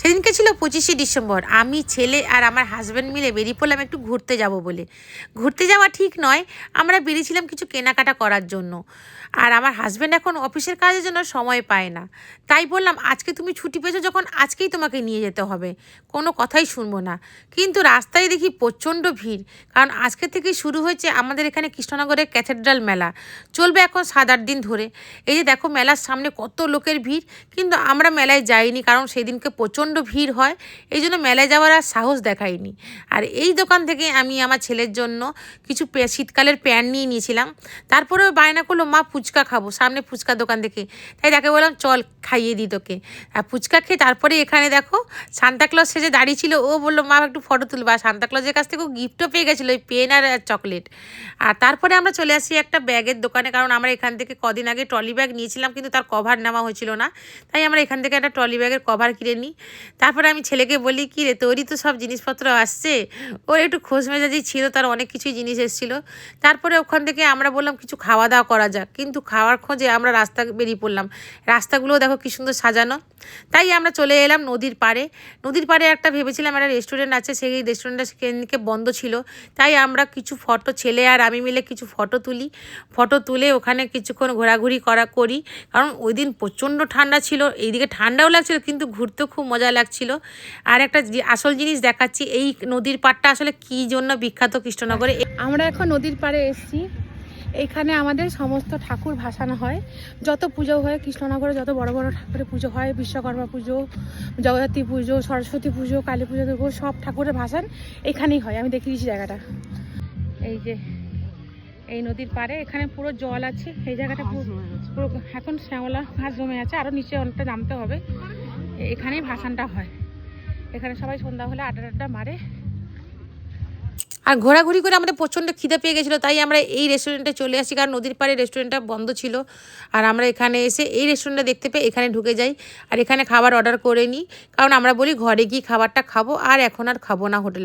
সেদিনকে ছিল 25শে ডিসেম্বর। আমি, ছেলে আর আমার হাজব্যান্ড মিলে বেরিয়ে পড়লাম একটু ঘুরতে যাব বলে। ঘুরতে যাওয়া ঠিক নয়, আমরা বেরিয়েছিলাম কিছু কেনাকাটা করার জন্য। আর আমার হাজব্যান্ড এখন অফিসের কাজের জন্য সময় পায় না। তাই বললাম, আজকে তুমি ছুটি পেয়েছো যখন, আজকেই তোমাকে নিয়ে যেতে হবে, কোনো কথাই শুনবো না। কিন্তু রাস্তায় দেখি প্রচণ্ড ভিড়, কারণ আজকে থেকেই শুরু হয়েছে আমাদের এখানে কৃষ্ণনগরের ক্যাথেড্রাল মেলা। চলবে এখন 7-8 দিন ধরে। এই যে দেখো মেলার সামনে কত লোকের ভিড়, কিন্তু আমরা মেলায় যাইনি, কারণ সেদিনকে প্রচণ্ড ভিড় হয়, এই জন্য মেলায় যাওয়ার আর সাহস দেখাইনি। আর এই দোকান থেকে আমি আমার ছেলের জন্য কিছু শীতকালের প্যান্ট নিয়ে নিয়েছিলাম। তারপরেও বায়না করলো, মা ফুচকা খাবো, সামনে ফুচকা দোকান থেকে। তাই তাকে বললাম, চল খাইয়ে দিই তোকে। আর ফুচকা খেয়ে তারপরে এখানে দেখো সান্তাক্লজ সেজে দাঁড়িয়ে ছিল। ও বললো, মা একটু ফটো তুলবা। সান্তাক্লজের কাছ থেকে ও গিফটও পেয়ে গেছিলো, ওই পেন আর চকলেট। আর তারপরে আমরা চলে আসি একটা ব্যাগের দোকানে, কারণ আমরা এখান থেকে কদিন আগে ট্রলি ব্যাগ নিয়েছিলাম, কিন্তু তার কভার নেওয়া হয়েছিল না। তাই আমরা এখান থেকে একটা ট্রলি ব্যাগের কভার কিনে নিই। তারপরে আমি ছেলেকে বলি, কী রে, তোরই তো সব জিনিসপত্র আসছে। ওর একটু খোঁজ মেজাজি ছিল, তার অনেক কিছুই জিনিস এসেছিলো। তারপরে ওখান থেকে আমরা বললাম কিছু খাওয়া দাওয়া করা যাক, কিন্তু খাওয়ার খোঁজে আমরা রাস্তা বেরিয়ে পড়লাম। রাস্তাগুলোও দেখো কী সুন্দর সাজানো। তাই আমরা চলে এলাম নদীর পাড়ে। নদীর পাড়ে একটা ভেবেছিলাম একটা রেস্টুরেন্ট আছে, সেই রেস্টুরেন্টটা সেদিনকে বন্ধ ছিল। তাই আমরা কিছু ফটো, ছেলে আর আমি মিলে কিছু ফটো তুলি। ফটো তুলে ওখানে কিছুক্ষণ ঘোরাঘুরি করি, কারণ ওই দিন প্রচণ্ড ঠান্ডা ছিল, এইদিকে ঠান্ডাও লাগছিল, কিন্তু ঘুরতেও খুব মজা লাগছিল। আর একটা আসল জিনিস দেখাচ্ছি, এই নদীর পাড়টা আসলে কী জন্য বিখ্যাত কৃষ্ণনগরে। আমরা এখন নদীর পাড়ে এসেছি। এখানে আমাদের সমস্ত ঠাকুর ভাসানো হয়, যত পুজো হয় কৃষ্ণনগরে, যত বড় বড় ঠাকুরের পুজো হয়, বিশ্বকর্মা পুজো, জগদ্ধাত্রী পুজো, সরস্বতী পুজো, কালী পুজো, দুর্গা, সব ঠাকুরের ভাসান এখানেই হয়। আমি দেখিয়ে দিচ্ছি জায়গাটা। এই যে এই নদীর পাড়ে, এখানে পুরো জল আছে। এই জায়গাটা পুরো এখন শ্যাওলা ঘাস জমে আছে, আরও নিচে অনেকটা নামতে হবে। এখানেই ভাসানটা হয়। এখানে সবাই সন্ধ্যা হলে আড্ডা আড্ডা মারে। আর ঘোরাঘুরি করে আমাদের প্রচণ্ড খিদে পেয়ে গেছিলো, তাই আমরা এই রেস্টুরেন্টে চলে আসি, কারণ নদীর পাড়ে রেস্টুরেন্টটা বন্ধ ছিল। আর আমরা এখানে এসে এই রেস্টুরেন্টটা দেখতে পেয়ে এখানে ঢুকে যাই, আর এখানে খাবার অর্ডার করে নিই, কারণ আমরা বলি ঘরে গিয়ে খাবারটা খাবো, আর এখন আর খাবো না হোটেলে।